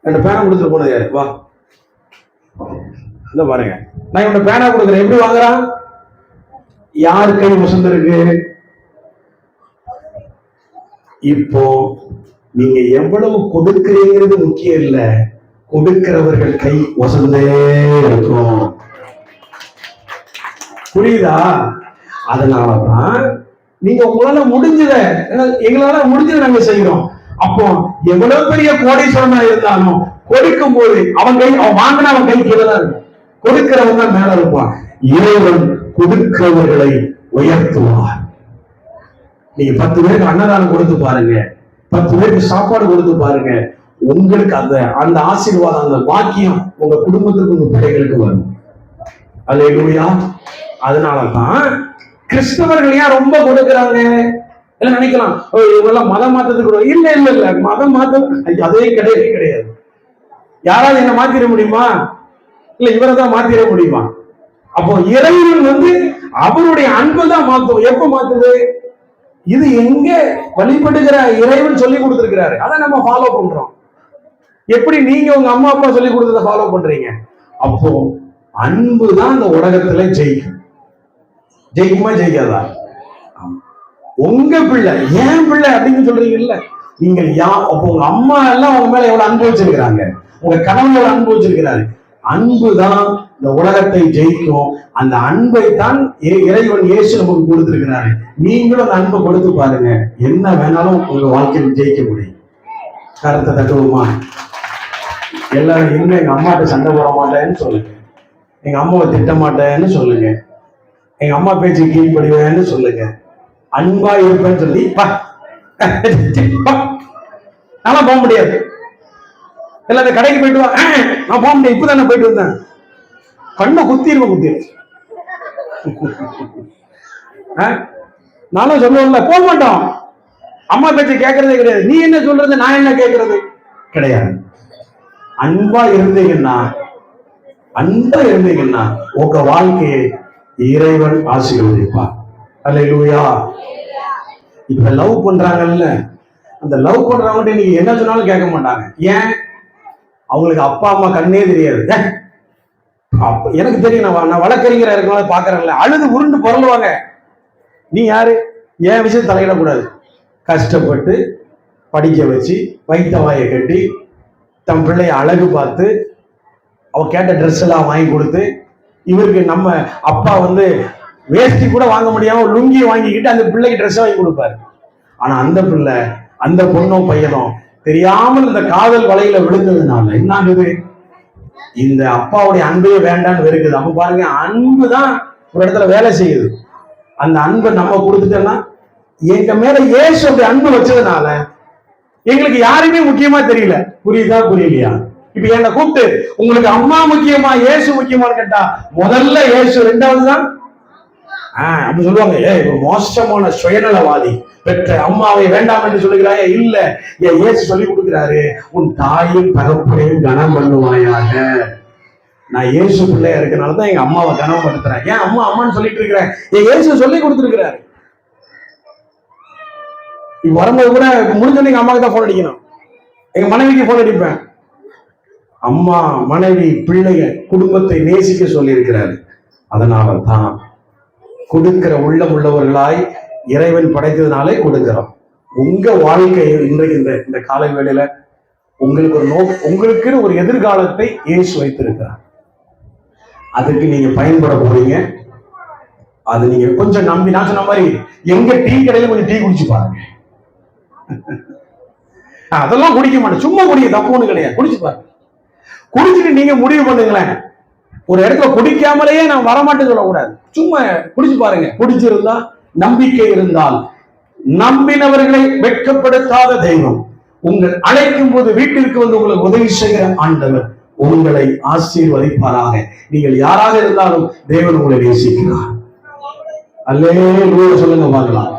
ரெண்டு பேனா கொடுத்துட்டு போனது யாரு? வா இந்த பாருங்க, நான் இவன் பேனா கொடுக்குறேன், எப்படி வாங்குறான்? யாரு கை வசந்து இருக்கு? இப்போ நீங்க எவ்வளவு கொடுக்கிறீங்கிறது முக்கியம் இல்ல, கொடுக்கிறவர்கள் கை வசந்தே இருக்கும். புரியுதா? அதனாலதான் நீங்க உங்களால முடிஞ்சத, எங்களால முடிஞ்சதை நாங்க செய்யறோம். அப்போ எவ்வளவு பெரிய கோடீஸ்வரனா இருந்தாலும் கொடுக்கும் போது அவன் வாங்கினா அவன் கை கீழே தான் இருக்கும், கொடுக்கிறவன் தான் மேல இருப்பான். இறைவன் கொடுக்கிறவர்களை உயர்த்துவார். நீங்க 10 பேருக்கு அன்னதானம் கொடுத்து பாருங்க, 10 பேருக்கு சாப்பாடு கொடுத்து பாருங்க, உங்களுக்கு அந்த ஆசீர்வாதம், அந்த வாக்கியம் உங்க குடும்பத்துக்கு, உங்க பிள்ளைகளுக்கு வரும். அல்லேலூயா. அதனாலதான் கிறிஸ்தவர்கள் ஏன் ரொம்ப கொடுக்கிறாங்க? எல்லாம் நினைக்கலாம், இவங்கெல்லாம் மதம் மாற்றத்துக்கு. இல்ல இல்ல இல்ல, மதம் மாற்ற அதே கிடையவே கிடையாது. யாராவது என்ன மாத்திர முடியுமா? இல்ல இவரை தான் மாத்திர முடியுமா? அப்போ இறைவன் வந்து அவருடைய அன்பு தான் மாத்தும். எப்ப மாத்துது? இது எங்க வழிபடுகிற இறைவன் சொல்லி கொடுத்திருக்கிறாரு, அதை நம்ம ஃபாலோ பண்றோம். எப்படி நீங்க உங்க அம்மா அப்பா சொல்லி கொடுத்ததை ஃபாலோ பண்றீங்க? அப்போ அன்பு தான் இந்த உலகத்துல ஜெயிக்கும். ஜெயிக்குமா ஜெயிக்காதா? உங்க பிள்ளை, ஏன் பிள்ளை அப்படின்னு சொல்றீங்கல்ல, நீங்கள் அப்போ உங்க அம்மா எல்லாம் உங்க மேல எவ்வளவு அன்பு வச்சிருக்கிறாங்க, உங்க கணவன் அன்பு வச்சிருக்கிறாரு. அன்பு தான் இந்த உலகத்தை ஜெயிக்கும். அந்த அன்பை தான் இறைவன் இயேசு நமக்கு கொடுத்திருக்கிறாரு. நீங்களும் அந்த அன்பை கொடுத்து பாருங்க, என்ன வேணாலும் உங்க வாழ்க்கையில் ஜெயிக்க முடியும். கருத்தை தட்டுவோமா? எல்லாரும் இன்னும் எங்க அம்மாட்ட சண்டை போட மாட்டேன்னு சொல்லுங்க, எங்க அம்மாவை திட்ட மாட்டேன்னு சொல்லுங்க, எங்க அம்மா பேச்சு கீழ்படிவேன்னு சொல்லுங்க, அன்பா இருப்பேன்னு சொல்லி நல்லா போக முடியாது. எல்லாம் இந்த கடைக்கு போயிட்டு வா, நான் போக முடியாது, இப்பதானே போயிட்டு வந்தேன், கண்ணை குத்திருவேன். நானும் சொல்லுவேன்ல, போக மாட்டோம். அம்மா பேச்சை கேட்கறதே கிடையாது. நீ என்ன சொல்றது, நான் என்ன கேட்கறது கிடையாது. அன்பா இருந்தீங்கன்னா உங்க வாழ்க்கையை இறைவன் ஆசீர்வதிப்பார். அல்லேலூயா. இப்ப லவ் பண்றாங்கல்ல, அந்த லவ் பண்றவங்க நீங்க என்ன சொன்னாலும் கேட்க மாட்டாங்க. ஏன்? அவங்களுக்கு அப்பா அம்மா கண்ணே தெரியாது. எனக்கு தெரியும், நான் வழக்கறிஞரா இருக்கனால பாக்குறேன்ல, அழுது உருண்டு பொருளுவாங்க. நீ யாரு? என் விஷயம் தலையிடக்கூடாது. கஷ்டப்பட்டு படிக்க வச்சு வைத்த வாயை கட்டி தம் பிள்ளைய அழகு பார்த்து அவ கேட்ட ட்ரெஸ் எல்லாம் வாங்கி கொடுத்து, இவருக்கு நம்ம அப்பா வந்து வேஷ்டி கூட வாங்க முடியாம லுங்கி வாங்கிக்கிட்டு அந்த பிள்ளைக்கு ட்ரெஸ் வாங்கி கொடுப்பாரு. ஆனா அந்த பிள்ளை, அந்த பொண்ணோ பையனோ தெரியாமல் இந்த காதல் வலையில விழுந்ததுனால என்ன ஆகுது, இந்த அப்பாவுடைய அன்பே வேண்டான்னு இருக்குது. அப்ப பாருங்க, அன்பு தான் ஒரு இடத்துல வேலை செய்யுது. அந்த அன்பை நம்ம கொடுத்துட்டோம்னா, எங்க மேல இயேசு அப்படி அன்பு வச்சதுனால எங்களுக்கு யாருமே முக்கியமா தெரியல. புரியுதா புரியலையா? இப்ப என்ன கூப்பிட்டு உங்களுக்கு அம்மா முக்கியமா இயேசு முக்கியமான்னு கேட்டா, முதல்ல இயேசு, ரெண்டாவது தான் அப்படி சொல்லுவாங்க. ஒரு மோசமான சுயநலவாதி பெற்ற அம்மாவை வேண்டாம் என்று சொல்லுகிறாயே, இல்ல, என் இயேசு சொல்லி கொடுக்கிறாரு, உன் தாயும் தகப்பனையும் கனம் பண்ணுவாயாக. நான் இயேசு பிள்ளையா இருக்கனாலதான் எங்க அம்மாவை கனம் படுத்துறேன். ஏன் அம்மா அம்மான்னு சொல்லிட்டு இருக்கிறேன், என் இயேசு சொல்லி கொடுத்துருக்கிறாரு. இப்ப வரும்போது கூட முடிஞ்சோன்னு எங்க அம்மாவுக்கு தான் போன் அடிக்கணும், எங்க மனைவிக்கு போன் அடிப்பேன். அம்மா, மனைவி, பிள்ளைங்க, குடும்பத்தை நேசிக்க சொல்லி இருக்கிறாரு. அதனால தான் கொடுக்கிற உள்ளம் உள்ளவர்களாய் இறைவன் படைத்ததுனாலே கொடுக்கிறோம். உங்க வாழ்க்கை இன்றைக்கு இந்த காலை வேளையில உங்களுக்கு ஒரு உங்களுக்குன்னு ஒரு எதிர்காலத்தை இயேசு வைத்திருக்கிறார். அதுக்கு நீங்க பயன்பட போறீங்க. அது நீங்க கொஞ்சம் நம்பி, நான் சொன்ன மாதிரி எங்க டீ கடையில கொஞ்சம் டீ குடிச்சு பாருங்க. அதெல்லாம் குடிக்க மாட்டேன், சும்மா குடிக்க, தப்பு ஒண்ணு கிடையாது, குடிச்சு பாருங்க. குடிச்சிட்டு நீங்க முடிவு பண்ணுங்களேன். ஒரு இடத்துல குடிக்காமலேயே நான் வரமாட்டேன்னு சொல்லக்கூடாது, சும்மா குடிச்சு பாருங்க. குடிச்சிருந்தா, நம்பிக்கை இருந்தால், நம்பினவர்களை வெட்கப்படுத்தாத தெய்வம், உங்கள் அழைக்கும் போது வீட்டிற்கு வந்து உங்களுக்கு உதவி செய்கிற ஆண்டவர் உங்களை ஆசீர்வதிப்பாராக. நீங்கள் யாராக இருந்தாலும் தேவன் உங்களை நேசிக்கிறார். அல்லேலூயா சொல்லுங்க பார்க்கலாம்.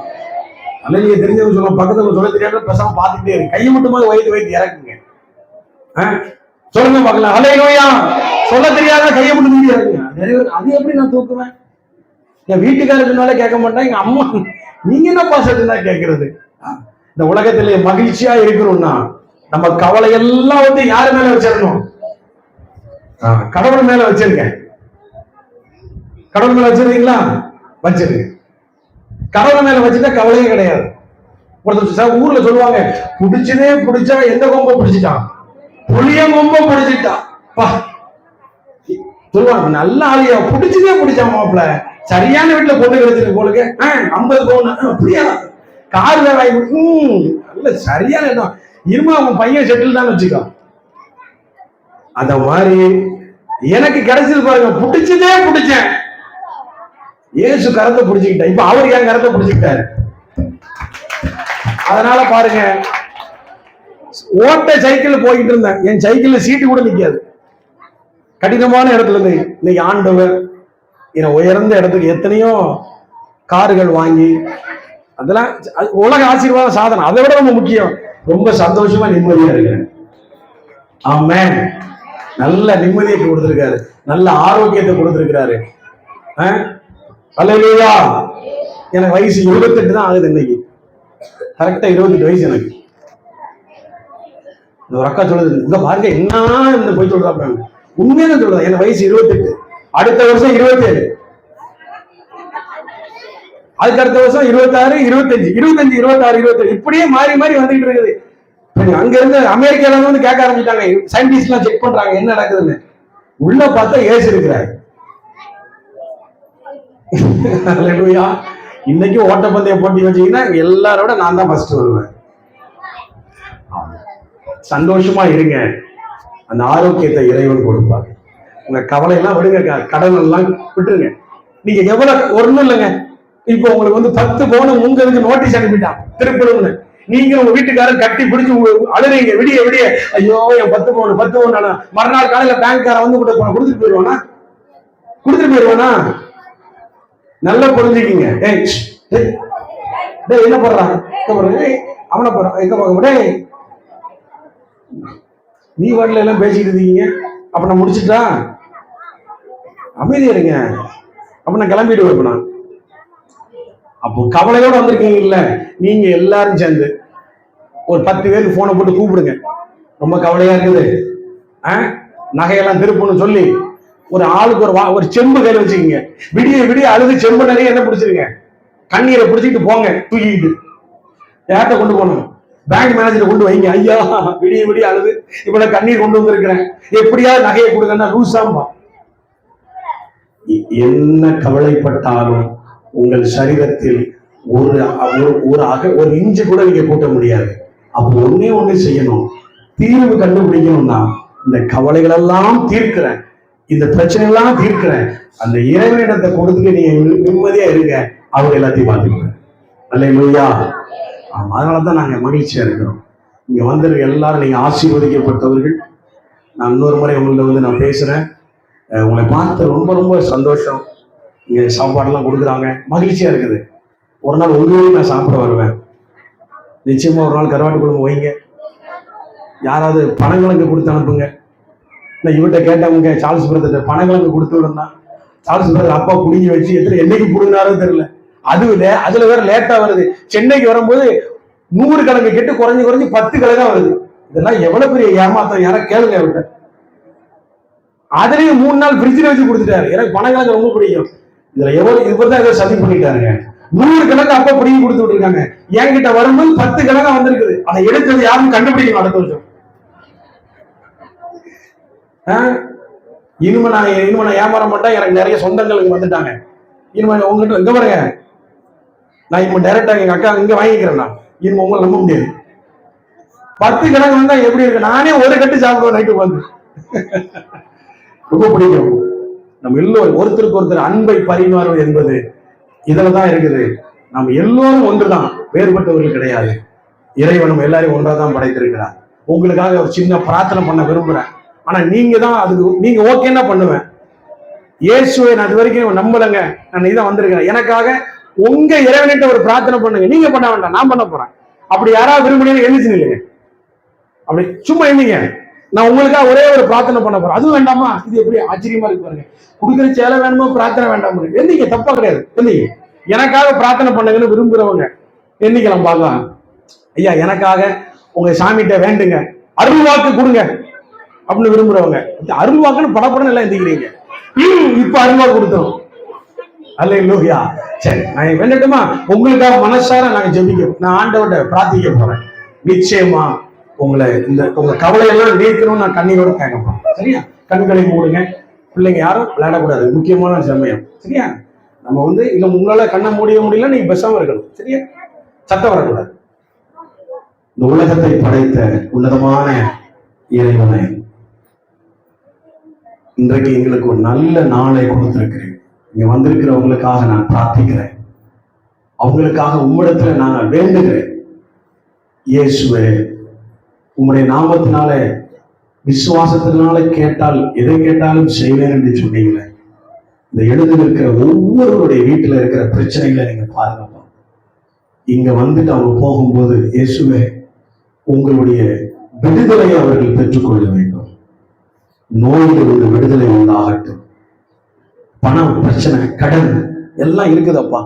அல்ல, நீங்க தெரிஞ்சவங்க சொல்ல, பக்கத்துல சொல்ல தெரியாத பேசாம பார்த்துட்டே இருக்கு, கையை மட்டுமா வைத்து இறக்குங்க. சொல்லுங்க பார்க்கலாம். அல்லேலூயா. சொல்ல தெரியாத கையை மட்டும் தூக்கி இறக்குங்க. நிறைய பேர் அது எப்படி நான் தூக்குவேன், என் வீட்டுக்காரருக்குனால கேட்க மாட்டேன், எங்க அம்மா நீங்க என்ன பாசத்துனா கேட்கறது. இந்த உலகத்திலே மகிழ்ச்சியா இருக்கணும்னா நம்ம கவலை எல்லாம் வந்து யாரு மேல வச்சிடணும், கடவுள் மேல வச்சிருக்க. கடவுள் மேல வச்சிருக்கீங்களா? வச்சிருக்க. கடவுள் மேல வச்சுட்டா கவலையே கிடையாது. ஒருத்தர் ஊர்ல சொல்லுவாங்க, பிடிச்சதே பிடிச்சா எந்த கொம்ப பிடிச்சிட்டான், புளிய கொம்ப பிடிச்சிட்டான் சொல்லுவாங்க. நல்ல ஆளியா, பிடிச்சதே பிடிச்சா மாப்பிள்ள, சரியான வீட்டுல பொண்ணு கிடைச்சிருக்கு போலுக்கு, 50 பவுன் அப்படியா, கார் வாங்கி, நல்ல சரியான இடம், இருமா அவன் பையன் செட்டில் தான் வச்சுக்கோ. அத மாதிரி எனக்கு கிடைச்சது பாருங்க, பிடிச்சதே பிடிச்சேன், இயேசு கரத்தை பிடிச்சுக்கிட்டேன். இப்ப அவரு என் கரத்தை பிடிச்சுக்கிட்டாரு. அதனால பாருங்க, ஓட்ட சைக்கிள் போய்கிட்டு இருந்தேன், என் சைக்கிள்ல சீட்டு கூட நிக்காது. கடினமான இடத்துல இருந்து இன்னைக்கு ஆண்டவர் உயர்ந்த இடத்துக்கு எத்தனையோ கார்கள் வாங்கி, அதெல்லாம் உலக ஆசீர்வாத சாதனம். அதை விட ரொம்ப முக்கியம், ரொம்ப சந்தோஷமா நிம்மதியா இருக்கிறேன். ஆமென். நல்ல நிம்மதியை கொடுத்திருக்காரு, நல்ல ஆரோக்கியத்தை கொடுத்திருக்கிறாரு. அல்லேலூயா. எனக்கு வயசு 28 தான் ஆகுது இன்னைக்கு, கரெக்டா 28 வயசு எனக்கு. இந்த ஒரு அக்கா சொல்லுது, இந்த பாருங்க என்ன போய் சொல்றாங்க, உண்மையான சொல்றேன், எனக்கு வயசு 28, அடுத்த வருஷம் 27, அதுக்கு அடுத்த வருஷம் 26, 25, 25, 26, 27, இப்படியே மாறி மாறி வந்துட்டு இருக்குது. அங்க இருந்து அமெரிக்கால வந்து கேட்க ஆரம்பிச்சிட்டாங்க, சயின்டிஸ்ட் எல்லாம் செக் பண்றாங்க என்ன நடக்குதுன்னு. உள்ள பார்த்தா ஏசு இருக்கிறாரு. இன்னைக்கு ஓட்டப்பந்தய போட்டி வச்சீங்கன்னா எல்லாரோட நான் தான் ஃபர்ஸ்ட் வருவேன். சந்தோஷமா இருங்க, அந்த ஆரோக்கியத்தை இறைவன் கொடுப்பாங்க. உங்க கவலை எல்லாம் விடுங்க, கடன் எல்லாம் விட்டுருங்க. நீங்க எவ்வளவு ஒண்ணும் இல்லைங்க, இப்போ உங்களுக்கு வந்து 10 பவுன் உங்களுக்கு நோட்டீஸ் அனுப்பிட்டான் திருப்பணும்னு, நீங்க உங்க வீட்டுக்காரர் கட்டி பிடிச்சு அழுறீங்க விடிய விடிய, ஐயோ என் 10 பவுன் ஆனா, மறுநாள் காலையில பேங்க்கார வந்து கொடுத்துட்டு போயிடுவானா, நல்லா புரிஞ்சுக்கிங்க. என்ன போடுறான் அவனை போறான், எங்க போக நீ வாட்டில எல்லாம் பேசிட்டு இருக்கீங்க, அப்ப நான் முடிச்சுட்டா அமைதியா இருங்க, அப்ப நான் கிளம்பிட்டு வைப்பேன். அப்போ கவலையோட வந்திருக்கீங்க இல்ல, நீங்க எல்லாரும் சேர்ந்து ஒரு 10 பேருக்கு போனை போட்டு கூப்பிடுங்க, ரொம்ப கவலையா இருக்குது, நகையெல்லாம் திருப்பணும்னு சொல்லி ஒரு ஆளுக்கு ஒரு செம்பு கையில வச்சுக்கீங்க. விடிய விடிய அழுது செம்பு நிறைய என்ன பிடிச்சிருங்க, கண்ணீரை பிடிச்சிட்டு போங்க, தூக்கிட்டு யார்கிட்ட கொண்டு போகணும், பேங்க் மேனேஜரை கொண்டு வைங்க. ஐயா விடிய விடிய அழுது இவ்வளவு கண்ணீர் கொண்டு வந்திருக்கிறேன், எப்படியாவது நகையை கொடுக்கன்னா லூசாம்பா. என்ன கவலைப்பட்டாலும் உங்கள் சரீரத்தில் ஒரு இன்ச்சு கூட நீங்க கூட்ட முடியாது. அப்போ ஒண்ணு செய்யணும், தீர்வு கண்டுபிடிக்கணும்னா இந்த கவலைகள் எல்லாம் தீர்க்கிறேன், இந்த பிரச்சனை எல்லாம் தீர்க்கிறேன், அந்த இறைவனிடத்தை கொடுத்துட்டு நீங்க நிம்மதியா இருங்க, அவங்க எல்லாத்தையும் பார்த்துக்கோங்க. அல்லேலூயா. அதனாலதான் நாங்க மகிழ்ச்சியா இருக்கிறோம். இங்க வந்திருக்க எல்லாரும் நீங்க ஆசீர்வதிக்கப்பட்டவர்கள். நான் இன்னொரு முறை உங்கள்ட்ட நான் பேசுறேன். உங்களை பார்த்து ரொம்ப ரொம்ப சந்தோஷம். இங்க சாப்பாடெல்லாம் கொடுக்குறாங்க, மகிழ்ச்சியா இருக்குது. ஒரு நாள் உங்களையும் நான் சாப்பிட வருவேன். நிச்சயமா ஒரு நாள் கருவாட்டு குழம்பு வைங்க. யாராவது பணங்கிழங்கு கொடுத்து அனுப்புங்க. நான் இவர்கிட்ட கேட்டவங்க, சார்ல்ஸ் பிரதர் பணங்கிழங்கு கொடுத்து விடுனா, சார்ல்ஸ் பிரதர் அப்பா புடிங்கி வச்சு என்னைக்கு புடுங்கினாரோ தெரியல. அதுல வேற லேட்டா வருது. சென்னைக்கு வரும்போது 100 கிழங்கு கெட்டு குறைஞ்சு 10 கிழங்கா வருது. இதெல்லாம் எவ்வளவு பெரிய ஏமாத்தம், யாரா கேளுங்க அவர்கிட்ட. அதுலயும் 3 நாள் ஃப்ரிட்ஜில் வச்சு கொடுத்துட்டாரு. எனக்கு பணங்கிழங்கு ரொம்ப பிடிக்கும். இதுல இவர்தான் ஏதோ சதி பண்ணிட்டாருங்க. 100 கிழங்கு அப்பா பிடிங்கி கொடுத்து விட்டுருக்காங்க. என்கிட்ட வரும்போது 10 கிழங்கா வந்திருக்குது. அதை எடுத்தது யாரும் கண்டுபிடிக்கணும் அடுத்த வருஷம். இனிமே நான் ஏமாற மாட்டேன். எனக்கு நிறைய சொந்தங்கள் வந்துட்டாங்க. இனிமே உங்ககிட்ட எங்க பாருங்க, நான் இனிமே டைரக்டா எங்க அக்கா இங்க வாங்கிக்கிறேன். இனிமே உங்களை நம்ப முடியாது. 10 கிழங்கு வந்தா எப்படி இருக்கு? நானே ஒரு கட்டு சாப்பிடுவேன் நைட்டு வந்து. ரொம்ப பிடிக்கும். நம்ம எல்லோரும் ஒருத்தருக்கு ஒருத்தர் அன்பை பரிமாறுவது என்பது இதுலதான் இருக்குது. நம்ம எல்லோரும் ஒன்றுதான், வேறுபட்டவர்கள் கிடையாது. இறைவன் நம்ம எல்லாரையும் ஒன்றாதான் படைத்திருக்கிறார். உங்களுக்காக ஒரு சின்ன பிரார்த்தனை பண்ண விரும்புறேன். ஆனா நீங்க தான் அதுக்கு நீங்க ஓகேன்னா பண்ணுவேன். இயேசுவை நான் இது வரைக்கும் நம்பலங்க, நான் இதான் வந்திருக்கிறேன். எனக்காக உங்க இறைவனிட்ட ஒரு பிரார்த்தனை பண்ணுங்க. நீங்க பண்ண வேண்டாம், நான் பண்ண போறேன். அப்படி யாராவது விரும்புனீங்க எழுந்துச்சு இல்லைங்க, அப்படி சும்மா எழுந்தீங்க. நான் உங்களுக்காக ஒரே ஒரு பிரார்த்தனை பண்ண போறேன். அதுவும் வேண்டாமா? இது எப்படி ஆச்சரியமா இருக்கு பாருங்க. கொடுக்குற சேலை வேணுமோ, பிரார்த்தனை வேண்டாம். எந்திங்க, தப்பா கிடையாது. எந்திங்க, எனக்காக பிரார்த்தனை பண்ணுங்கன்னு விரும்புறவங்க எந்திக்கலாம் பார்க்கலாம். ஐயா எனக்காக உங்க சாமிகிட்ட வேண்டுங்க, அருள் வாக்கு கொடுங்க அப்படின்னு விரும்புறவங்க, அருள் வாக்குன்னு படப்படம் எல்லாம் எந்திக்கிறீங்க. இப்ப அருள் வாக்கு கொடுத்தோம். அல்லேலூயா. சரி, நான் வேண்டட்டுமா? உங்களுக்காக மனசார நாங்க ஜெபிக்க, நான் ஆண்டவர்கிட்ட பிரார்த்திக்க போறேன். நிச்சயமா உங்களை உங்க கவலையெல்லாம் நீக்கணும்னு நான் கண்ணீரோட கேட்க போறேன். சரியா? கண்களை மூடுங்க. பிள்ளைங்க யாரும் விளையாடக்கூடாது, முக்கியமான சமயம். சரியா? நம்ம இல்ல உங்களால கண்ணை மூடிய முடியல, நீங்க பெசாம இருக்கணும். சரியா? சத்தம் வரக்கூடாது. இந்த உலகத்தை படைத்த உன்னதமான இறைவனை இன்றைக்கு எங்களுக்கு ஒரு நல்ல நாளை கொடுத்திருக்கிறேன். இங்க வந்திருக்கிறவங்களுக்காக நான் பிரார்த்திக்கிறேன். அவங்களுக்காக உம்மிடத்துல நான் வேண்டுகிறேன். இயேசுவே, உம்முடைய நாமத்தினால விசுவாசத்தினால கேட்டால் எதை கேட்டாலும் செய்வேன் என்று சொன்னீங்களே. இந்த எழுதி இருக்கிற ஒவ்வொருவருடைய வீட்டுல இருக்கிற பிரச்சனைகளை நீங்க பாருங்கப்பா. இங்க வந்துட்டு அவங்க போகும்போது இயேசுவே, உங்களுடைய விடுதலையை அவர்கள் பெற்றுக்கொள்ள வேண்டும். நோயிலிருந்து விடுதலை உண்டாகட்டும். பணம் பிரச்சனை, கடன் எல்லாம் இருக்குதப்பா.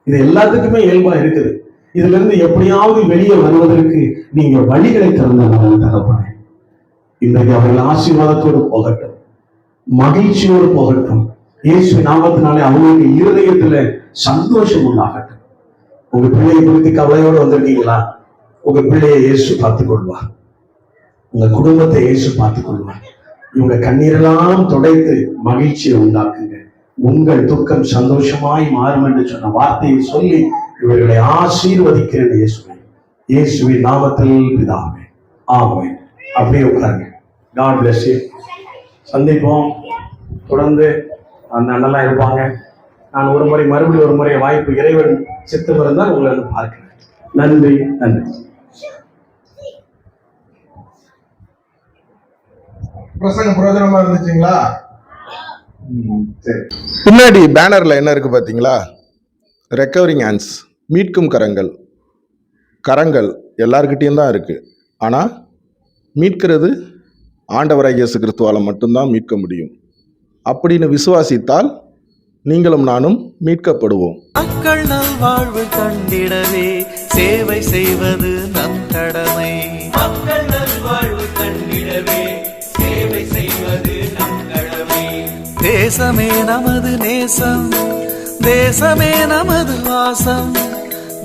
இது எல்லாத்துக்குமே இயல்பா இருக்குது. இதுல இருந்து எப்படியாவது வெளியே வருவதற்கு நீங்க வழிகளை திறந்த தகப்பனே, இன்றைக்கு அவர்கள் ஆசீர்வாதத்தோடு போகட்டும், மகிழ்ச்சியோடு போகட்டும். இயேசு நாமத்தினாலே அவங்களுக்கு இருதயத்துல சந்தோஷம் உண்டாகட்டும். உங்க பிள்ளையை குறித்து கவலையோடு வந்திருக்கீங்களா? உங்க பிள்ளையை இயேசு பார்த்துக் கொள்வார். உங்க குடும்பத்தை இயேசு பார்த்துக் கொள்வார். இவங்க கண்ணீரெல்லாம் துடைத்து மகிழ்ச்சியை உண்டாக்குங்க. உங்கள் துக்கம் சந்தோஷமாய் மாறும் என்று சொன்ன வார்த்தையை சொல்லி இவர்களை ஆசீர்வதிக்கிறேன் இயேசுவின் நாமத்தில் பிதாவே, ஆமென். அப்படியே உட்காருங்க. God bless you. சந்திப்போம். தொடர்ந்து அந்த அண்ணெல்லாம் இருப்பாங்க. நான் மறுபடியும் ஒரு முறை வாய்ப்பு இறைவன் சித்தம் இருந்தால் உங்களை பார்க்கிறேன். நன்றி, நன்றி. பிரசங்க பிரயோஜனமா இருந்துச்சுங்களா? சரி. பின்னாடி பேனர்ல என்ன இருக்கு பாத்தீங்களா? ரெக்கவரிங் ஹேண்ட்ஸ், மீட்கும் கரங்கள். கரங்கள் எல்லார்கிட்டையும் தான் இருக்கு. ஆனா மீட்கிறது ஆண்டவராகிய இயேசு கிறிஸ்துவால மட்டும்தான் மீட்க முடியும். அப்படின்னு விசுவாசித்தால் நீங்களும் நானும் மீட்கப்படுவோம். மக்கள் நல்வாழ்வு கண்டிடவே சேவை செய்வது நம் கடமை. மக்கள் நல்வாழ்வு கண்டிடவே சேவை செய்வது நம் கடமை. தேசமே நமது நேசம், தேசமே நமது வாசம்,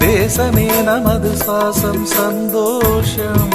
தேசமே நமது சுவாசம், சந்தோஷம்.